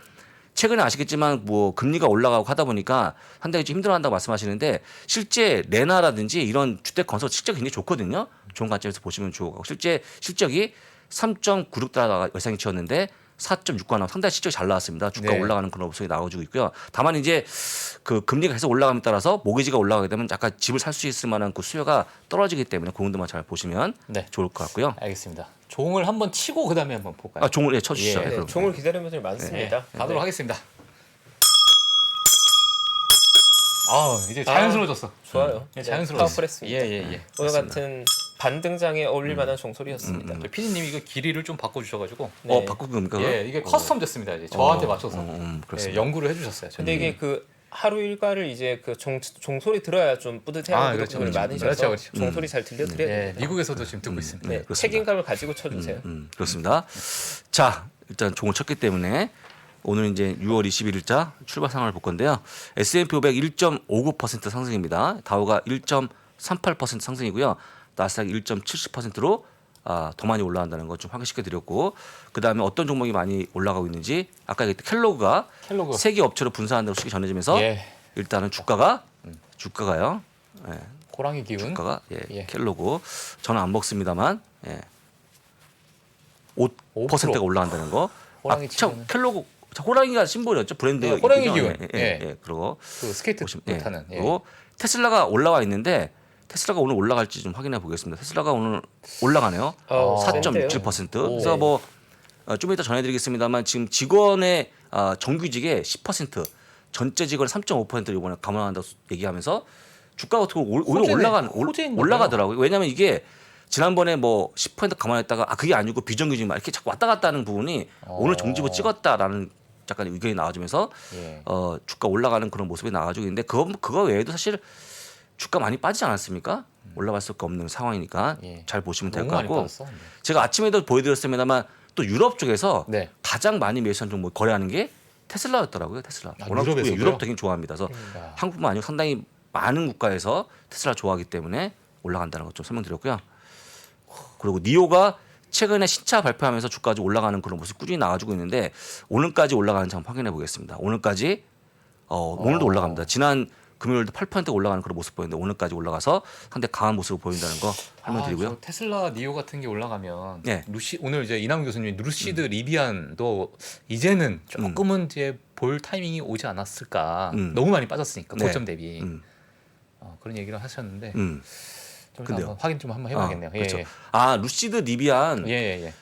최근에 아시겠지만 뭐 금리가 올라가고 하다 보니까 상당히 좀 힘들어한다고 말씀하시는데 실제 레나라든지 이런 주택 건설 실적이 굉장히 좋거든요. 좋은 관점에서 보시면 좋을 것 같고 실제 실적이 3.96달러 예상치였는데 4.6가 나와 상당히 실적이 잘 나왔습니다. 주가 네. 올라가는 그런 모습이 나와주고 있고요. 다만 이제 그 금리가 계속 올라감에 따라서 모기지가 올라가게 되면 약간 집을 살 수 있을 만한 그 수요가 떨어지기 때문에 그 정도만 잘 보시면 네. 좋을 것 같고요. 알겠습니다. 종을 한번 치고 그다음에 한번 볼까요? 아, 종을 쳐주시죠. 예. 네, 네, 그럼. 종을 기다리는 분들이 네, 많습니다. 가도록 하겠습니다. 이제 자연스러워졌어. 좋아요. 예, 자연스러워졌어. 파워풀했습니다. 예예예. 오늘 같은 반등장에 어울릴 만한 종소리였습니다. 피디님이 이거 길이를 좀 바꿔주셔가지고 네. 바꾼 겁니까? 예 이게 커스텀 됐습니다. 이제 저한테 맞춰서 그렇습니다. 예, 연구를 해주셨어요. 근데 이게 그 하루 일과를 이제 그 종소리 들어야 좀 뿌듯해하는 그렇죠, 분들이 그렇죠. 많으셔서 그렇죠. 종소리 잘 들려드려야 예, 됩니다. 미국에서도 지금 듣고 있습니다. 네, 그렇습니다. 책임감을 가지고 쳐주세요. 그렇습니다. 자, 일단 종을 쳤기 때문에 오늘 이제 6월 21일자 출발 상황을 볼 건데요. S&P 500 1.59% 상승입니다. 다우가 1.38% 상승이고요. 나스닥 1.70%로 더 많이 올라간다는 거 좀 확인시켜 드렸고 그다음에 어떤 종목이 많이 올라가고 있는지 아까 얘기했던 켈로그가 켈로그. 세계 업체로 분사한다고 소식이 전해지면서 예. 일단은 주가가요. 예. 호랑이 기운. 주가가 예. 켈로그 저는 안 먹습니다만 5%가 올라간다는 거. 호랑이 참 치고는. 켈로그 호랑이가 심볼이었죠 브랜드. 네, 호랑이 이름이죠. 기운. 예. 그리고 그 스케이트 타는. 예. 그리고 테슬라가 올라와 있는데 테슬라가 오늘 올라갈지 좀 확인해 보겠습니다. 테슬라가 오늘 올라가네요. 4.67%. 오. 그래서 뭐 좀 이따 전해드리겠습니다만 지금 직원의 정규직의 10% 전체 직원의 3.5%를 이번에 감안한다고 얘기하면서 주가 같은 거 오히려 호재인가 올라가더라고요. 왜냐하면 이게 지난번에 뭐 10% 감안했다가 그게 아니고 비정규직 막 이렇게 자꾸 왔다 갔다 하는 부분이 오늘 정지부 찍었다라는 약간 의견이 나와주면서 예. 주가 올라가는 그런 모습이 나와주고 있는데 그거 외에도 사실 주가 많이 빠지지 않았습니까? 올라갈 수밖에 없는 상황이니까 예. 잘 보시면 될 너무 것 많이 같고 빠졌어. 제가 아침에도 보여드렸습니다만 또 유럽 쪽에서 네. 가장 많이 매수한 종목 거래하는 게 테슬라였더라고요. 테슬라. 워낙 유럽에서도요? 유럽 되게 좋아합니다. 그래서 야. 한국뿐만 아니고 상당히 많은 국가에서 테슬라 좋아하기 때문에 올라간다는 것 좀 설명드렸고요. 그리고 니오가 최근에 신차 발표하면서 주가가 좀 올라가는 그런 모습 꾸준히 나와주고 있는데 오늘까지 올라가는지 한번 확인해 보겠습니다. 오늘까지 오늘도 올라갑니다. 지난 금요일도 8% 올라가는 그런 모습 보였는데 오늘까지 올라가서 상당히 강한 모습을 보인다는 거 설명드리고요. 저 테슬라 니오 같은 게 올라가면 네. 오늘 이제 이남규 교수님 루시드 리비안도 이제는 조금은 이제 볼 타이밍이 오지 않았을까. 너무 많이 빠졌으니까 네. 고점 대비 음. 그런 얘기를 하셨는데 음. 좀 근데요. 한번 확인 좀 한번 해봐야겠네요. 그렇죠. 예, 루시드 리비안 예.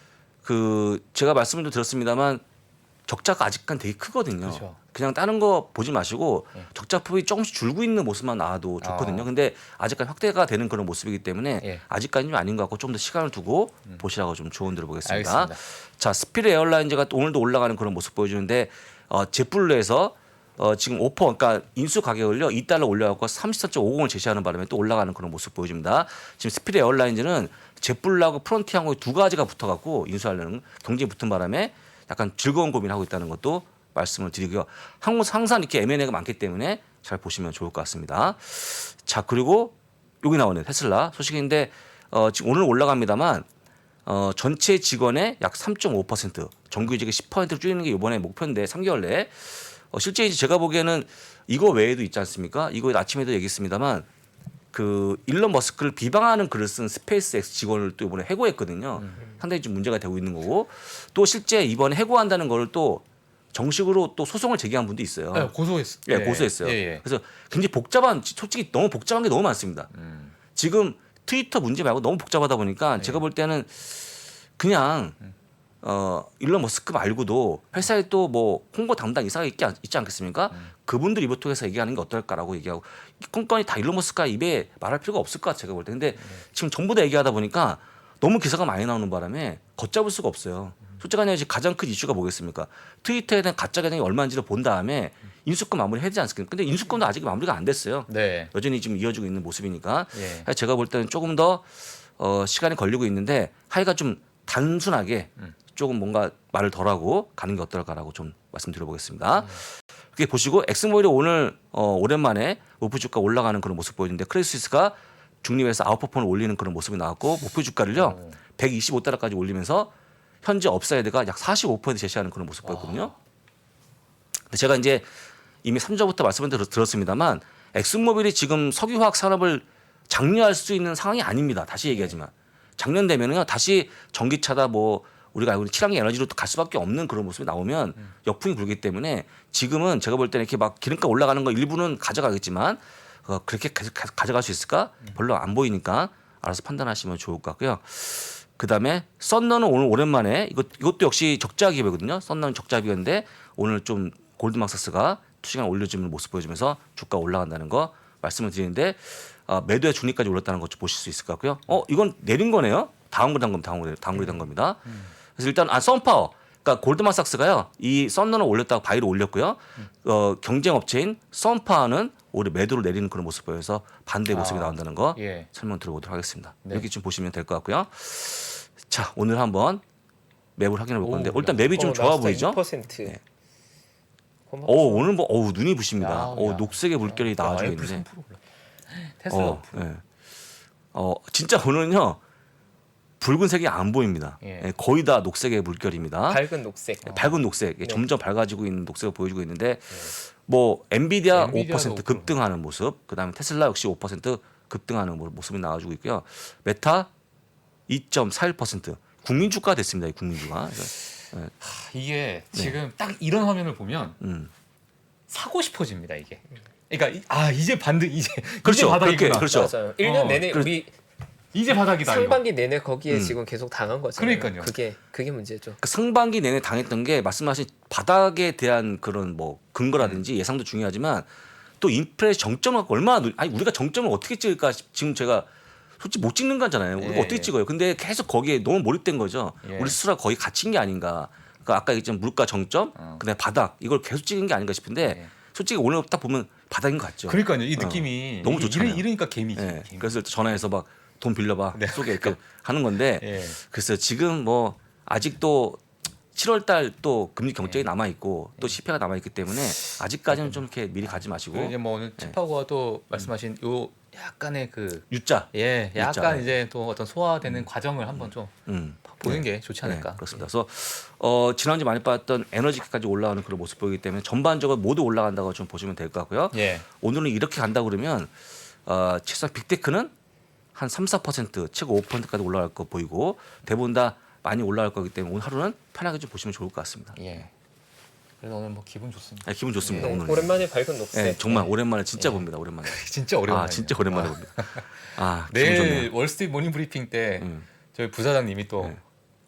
그 제가 말씀을 좀 드렸습니다만 적자가 아직까지 되게 크거든요. 그렇죠. 그냥 다른 거 보지 마시고 예. 적자 폭이 조금씩 줄고 있는 모습만 나와도 좋거든요. 근데 아직까지 확대가 되는 그런 모습이기 때문에 예. 아직까지는 아닌 것 같고 좀 더 시간을 두고 보시라고 좀 조언 드려보겠습니다. 알겠습니다. 자, 스피릿 에어라인즈가 또 오늘도 올라가는 그런 모습 보여주는데 제플로에서 지금 오퍼 그러니까 인수 가격을요 2달러 올려갖고 34.50을 제시하는 바람에 또 올라가는 그런 모습 보여줍니다. 지금 스피릿 에어라인즈는 제플로하고 프론티어하고 두 가지가 붙어갖고 인수하려는 경쟁이 붙은 바람에 약간 즐거운 고민을 하고 있다는 것도 말씀을 드리고요. 한국은 항상 이렇게 M&A가 많기 때문에 잘 보시면 좋을 것 같습니다. 자, 그리고 여기 나오는 테슬라 소식인데 지금 오늘 올라갑니다만 전체 직원의 약 3.5% 정규직의 10%를 줄이는 게 이번에 목표인데 3개월 내에 실제 이제 제가 보기에는 이거 외에도 있지 않습니까? 이거 아침에도 얘기했습니다만 그 일론 머스크를 비방하는 글을 쓴 스페이스X 직원을 또 이번에 해고했거든요. 상당히 좀 문제가 되고 있는 거고 또 실제 이번에 해고한다는 걸 또 정식으로 또 소송을 제기한 분도 있어요. 네, 고소했어요. 예, 고소했어요. 예. 그래서 굉장히 솔직히 너무 복잡한 게 너무 많습니다. 지금 트위터 문제 말고 너무 복잡하다 보니까 제가 볼 때는 그냥 일론 머스크 말고도 회사에 또 뭐 홍보 담당 이사가 있지 않겠습니까? 그분들 입을 통해서 얘기하는 게 어떨까라고 얘기하고 건건이 다 일론 머스크가 입에 말할 필요가 없을 것 같아요. 제가 볼 때. 근데 지금 전부 다 얘기하다 보니까 너무 기사가 많이 나오는 바람에 걷잡을 수가 없어요. 솔직히 말해서 가장 큰 이슈가 뭐겠습니까? 트위터에 대한 가짜 계정이 얼마인지를 본 다음에 인수권 마무리 해야 되지 않습니까? 근데 인수권도 아직 마무리가 안 됐어요. 네. 여전히 지금 이어지고 있는 모습이니까 예. 제가 볼 때는 조금 더 시간이 걸리고 있는데 하여간 좀 단순하게 조금 뭔가 말을 덜하고 가는 게 어떨까라고 좀 말씀드려보겠습니다. 그게 보시고 엑스모빌이 오늘 오랜만에 목표 주가 올라가는 그런 모습 보여주는데 크레디스위스가 중립에서 아웃퍼폼을 올리는 그런 모습이 나왔고 목표 주가를요 125달러까지 올리면서 현재 업사이드가 약 45% 제시하는 그런 모습 보였거든요. 근데 제가 이제 이미 3주부터 말씀을 들었습니다만 엑슨모빌이 지금 석유화학 산업을 장려할 수 있는 상황이 아닙니다. 다시 얘기하지만 작년 되면은요 다시 전기차다 뭐 우리가 알고 있는 친환경 에너지로 또 갈 수밖에 없는 그런 모습이 나오면 역풍이 불기 때문에 지금은 제가 볼 때는 이렇게 막 기름값 올라가는 거 일부는 가져가겠지만 그렇게 계속 가져갈 수 있을까? 별로 안 보이니까 알아서 판단하시면 좋을 것 같고요. 그다음에 썬너는 오늘 오랜만에 이것도 역시 적자 기업이거든요. 썬너는 적자 기업인데 오늘 좀 골드만삭스가 투시간 올려주는 모습 보여주면서 주가 올라간다는 거 말씀을 드리는데 매도의 중립까지 올랐다는 것 좀 보실 수 있을 것 같고요. 이건 내린 거네요. 다운그레이드한 겁니다. 그래서 일단 썬파워, 그러니까 골드만삭스가요 이 썬너는 올렸다고 바이를 올렸고요. 경쟁 업체인 썬파워는 올해 매도를 내리는 그런 모습 보여서 반대의 모습이 나온다는 거 예. 설명 드려보도록 하겠습니다. 네. 여기 좀 보시면 될 것 같고요. 자 오늘 한번 맵을 확인해 볼 건데 일단 맵이 좀 좋아 보이죠? 2%. 네. 오늘 뭐 눈이 부십니다. 야, 야. 녹색의 물결이 나와주고 애플 있는데 3% 올라. 테슬라. 예. 진짜 오늘은요 붉은색이 안 보입니다. 예. 예, 거의 다 녹색의 물결입니다. 밝은 녹색. 밝은 녹색, 네. 점점 밝아지고 있는 녹색을 보여주고 있는데 뭐 엔비디아 엔비디아도 5% 급등하는 모습, 그다음에 테슬라 역시 5% 급등하는 모습이 나와주고 있고요. 메타 2.41% 국민 주가 됐습니다. 이 국민 주가. 이게 지금 딱 이런 화면을 보면 음. 사고 싶어집니다 이게. 그러니까 이제 반등 이제 그렇죠. 이제 바닥이구나. 그렇게, 그렇죠. 맞아요. 1년 내내 우리 이제 바닥이다. 이거. 상반기 내내 거기에 지금 계속 당한 거잖아요. 그러니까요. 그게 문제죠. 그 상반기 내내 당했던 게 말씀하신 바닥에 대한 그런 뭐 근거라든지 예상도 중요하지만 또 인플레이션 정점을 갖고 얼마나 우리가 정점을 어떻게 찍을까 지금 제가 솔직히 못 찍는 거잖아요. 우리가 예, 어떻게 찍어요? 근데 계속 거기에 너무 몰입된 거죠. 예. 우리 스스로가 거의 갇힌 게 아닌가. 그러니까 아까 얘기했던 물가 정점, 그다음에 바닥 이걸 계속 찍은 게 아닌가 싶은데 예. 솔직히 오늘 딱 보면 바닥인 것 같죠. 그러니까요. 이 느낌이 너무 좋잖아요. 이러니까 개미지. 예. 개미. 그래서 전화해서 막 돈 빌려봐 네. 쏘게 이렇게 하는 건데 예. 그래서 지금 뭐 아직도 7월달 또 금리 경쟁이 남아 있고 또 CPI가 남아 있기 때문에 아직까지는 좀 이렇게 미리 가지 마시고 그리고 이제 뭐 오늘 칩하고가 또 말씀하신 요 약간의 U자 약간 U자, 예. 이제 또 어떤 소화되는 과정을 한번 좀 보는 게 좋지 않을까. 네, 그렇습니다. 그래서 지난주 많이 빠졌던 에너지까지 올라가는 그런 모습 보이기 때문에 전반적으로 모두 올라간다고 좀 보시면 될 것 같고요. 예. 오늘은 이렇게 간다 그러면 최소한 빅테크는 한 3-4% 최고 5%까지 올라갈 거 보이고 대부분 다 많이 올라갈 거기 때문에 오늘 하루는 편하게 좀 보시면 좋을 것 같습니다. 예. 그래서 오늘 뭐 기분 좋습니다. 기분 좋습니다. 네, 오늘 오랜만에 밝은 녹색. 네, 정말 오랜만에 진짜 봅니다. 오랜만에. 진짜 오랜만에. 진짜 오랜만에 봅니다. 기분 내일 좋네요. 월스트리트 모닝 브리핑 때 저희 부사장님이 또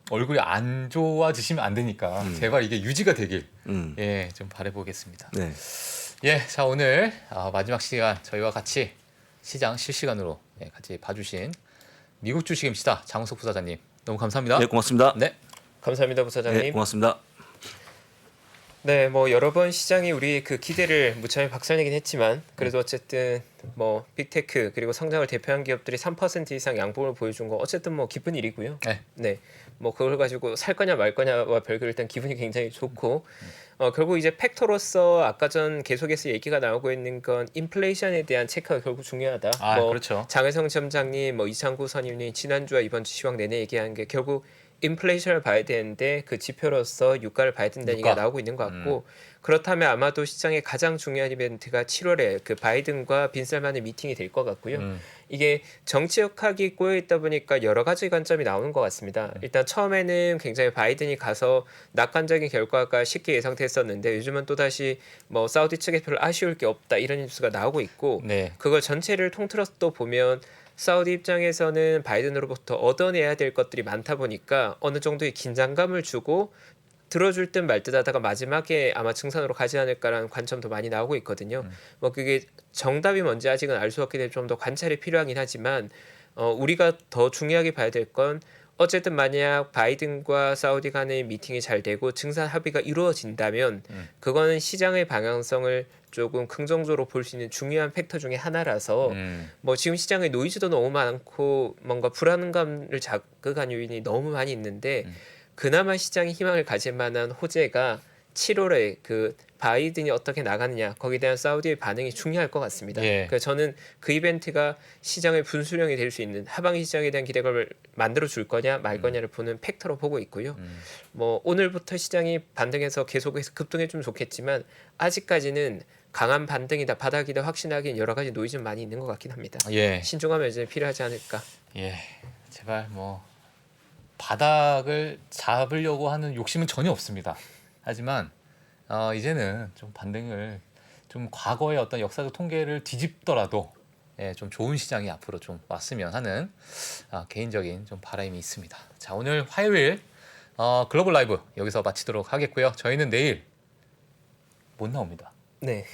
얼굴이 안 좋아지시면 안 되니까 제발 이게 유지가 되길 좀 바라보겠습니다. 네. 예, 자 오늘 마지막 시간 저희와 같이 시장 실시간으로 같이 봐주신 미국 주식임 시다 장우석 부사장님 너무 감사합니다. 네, 고맙습니다. 네. 감사합니다, 부사장님. 네, 고맙습니다. 네, 뭐 여러 번 시장이 우리 그 기대를 무참히 박살내긴 했지만 그래도 어쨌든 뭐 빅테크 그리고 성장을 대표한 기업들이 3% 이상 양봉을 보여준 거 어쨌든 뭐 기쁜 일이고요. 네. 네, 뭐 그걸 가지고 살 거냐 말 거냐와 별개로 일단 기분이 굉장히 좋고 결국 이제 팩터로서 아까 전 계속해서 얘기가 나오고 있는 건 인플레이션에 대한 체크가 결국 중요하다. 그렇죠. 장혜성 점장님, 뭐 이창구 선임님 지난주와 이번 주 시황 내내 얘기한 게 결국 인플레이션을 봐야 되는데 그 지표로서 유가를 봐야 된다는 얘기가 나오고 있는 것 같고 그렇다면 아마도 시장의 가장 중요한 이벤트가 7월에 그 바이든과 빈셀만의 미팅이 될 것 같고요. 이게 정치 역학이 꼬여 있다 보니까 여러 가지 관점이 나오는 것 같습니다. 일단 처음에는 굉장히 바이든이 가서 낙관적인 결과가 쉽게 예상됐었는데 요즘은 또 다시 뭐 사우디 측에 별로 아쉬울 게 없다 이런 뉴스가 나오고 있고 네. 그걸 전체를 통틀어서 또 보면 사우디 입장에서는 바이든으로부터 얻어내야 될 것들이 많다 보니까 어느 정도의 긴장감을 주고 들어줄 듯 말 듯 하다가 마지막에 아마 증산으로 가지 않을까라는 관점도 많이 나오고 있거든요. 뭐 그게 정답이 뭔지 아직은 알 수 없기 때문에 좀 더 관찰이 필요하긴 하지만 우리가 더 중요하게 봐야 될 건 어쨌든 만약 바이든과 사우디 간의 미팅이 잘 되고 증산 합의가 이루어진다면 그거는 시장의 방향성을 조금 긍정적으로 볼 수 있는 중요한 팩터 중에 하나라서 뭐 지금 시장에 노이즈도 너무 많고 뭔가 불안감을 자극한 요인이 너무 많이 있는데 그나마 시장이 희망을 가질 만한 호재가 7월에 그 바이든이 어떻게 나가느냐 거기에 대한 사우디의 반응이 중요할 것 같습니다. 예. 그래서 저는 그 이벤트가 시장의 분수령이 될 수 있는 하반기 시장에 대한 기대감을 만들어 줄 거냐 말 거냐를 보는 팩터로 보고 있고요. 뭐 오늘부터 시장이 반등해서 계속해서 급등해주면 좋겠지만 아직까지는 강한 반등이다 바닥이다 확신하기엔 여러 가지 노이즈는 많이 있는 것 같긴 합니다. 예. 신중함이 이제 필요하지 않을까. 예. 제발 뭐 바닥을 잡으려고 하는 욕심은 전혀 없습니다. 하지만 이제는 좀 반등을 좀 과거의 어떤 역사적 통계를 뒤집더라도 좀 좋은 시장이 앞으로 좀 왔으면 하는 개인적인 좀 바람이 있습니다. 자, 오늘 화요일 글로벌 라이브 여기서 마치도록 하겠고요. 저희는 내일 못 나옵니다. 네.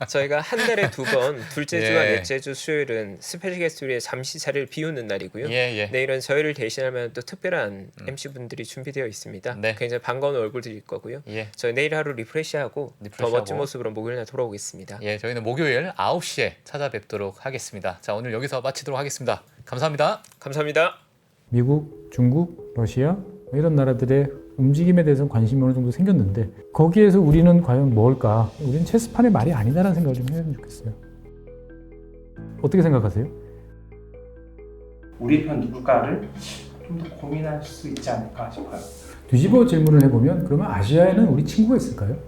저희가 한 달에 2번 둘째 주와 예. 넷째 주 수요일은 스페셜 게스트를 위해 잠시 자리를 비우는 날이고요. 예. 내일은 저희를 대신할 만한 또 특별한 MC 분들이 준비되어 있습니다. 네. 굉장히 반가운 얼굴들일 거고요. 예. 저희 내일 하루 리프레시하고 더 리프레시하고. 멋진 모습으로 목요일 날 돌아오겠습니다. 예, 저희는 목요일 9시에 찾아뵙도록 하겠습니다. 자, 오늘 여기서 마치도록 하겠습니다. 감사합니다. 감사합니다. 미국, 중국, 러시아 이런 나라들의 움직임에 대해서 관심이 어느 정도 생겼는데 거기에서 우리는 과연 뭘까? 우리는 체스판의 말이 아니다라는 생각을 좀 해야 좋겠어요. 어떻게 생각하세요? 우리 편 누굴까를 좀 더 고민할 수 있지 않을까 싶어요. 뒤집어 질문을 해보면 그러면 아시아에는 우리 친구가 있을까요?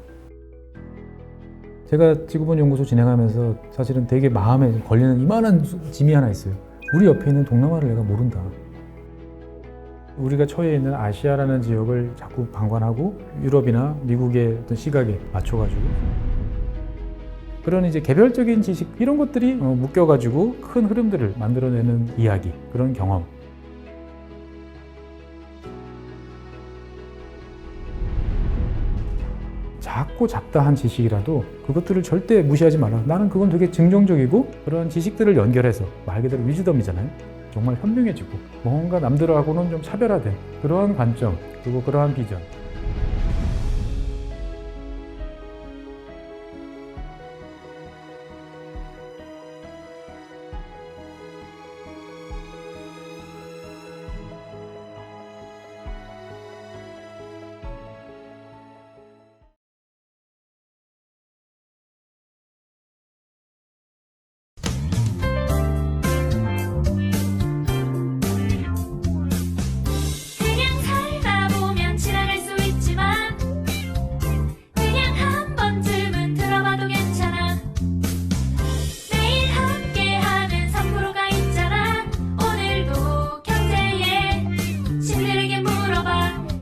제가 지구본 연구소 진행하면서 사실은 되게 마음에 걸리는 이만한 짐이 하나 있어요. 우리 옆에 있는 동남아를 내가 모른다. 우리가 처해 있는 아시아라는 지역을 자꾸 방관하고 유럽이나 미국의 어떤 시각에 맞춰가지고 그런 이제 개별적인 지식 이런 것들이 묶여가지고 큰 흐름들을 만들어내는 이야기, 그런 경험. 작고 잡다한 지식이라도 그것들을 절대 무시하지 마라. 나는 그건 되게 긍정적이고 그런 지식들을 연결해서 말 그대로 위즈덤이잖아요. 정말 현명해지고 뭔가 남들하고는 좀 차별화된 그러한 관점 그리고 그러한 비전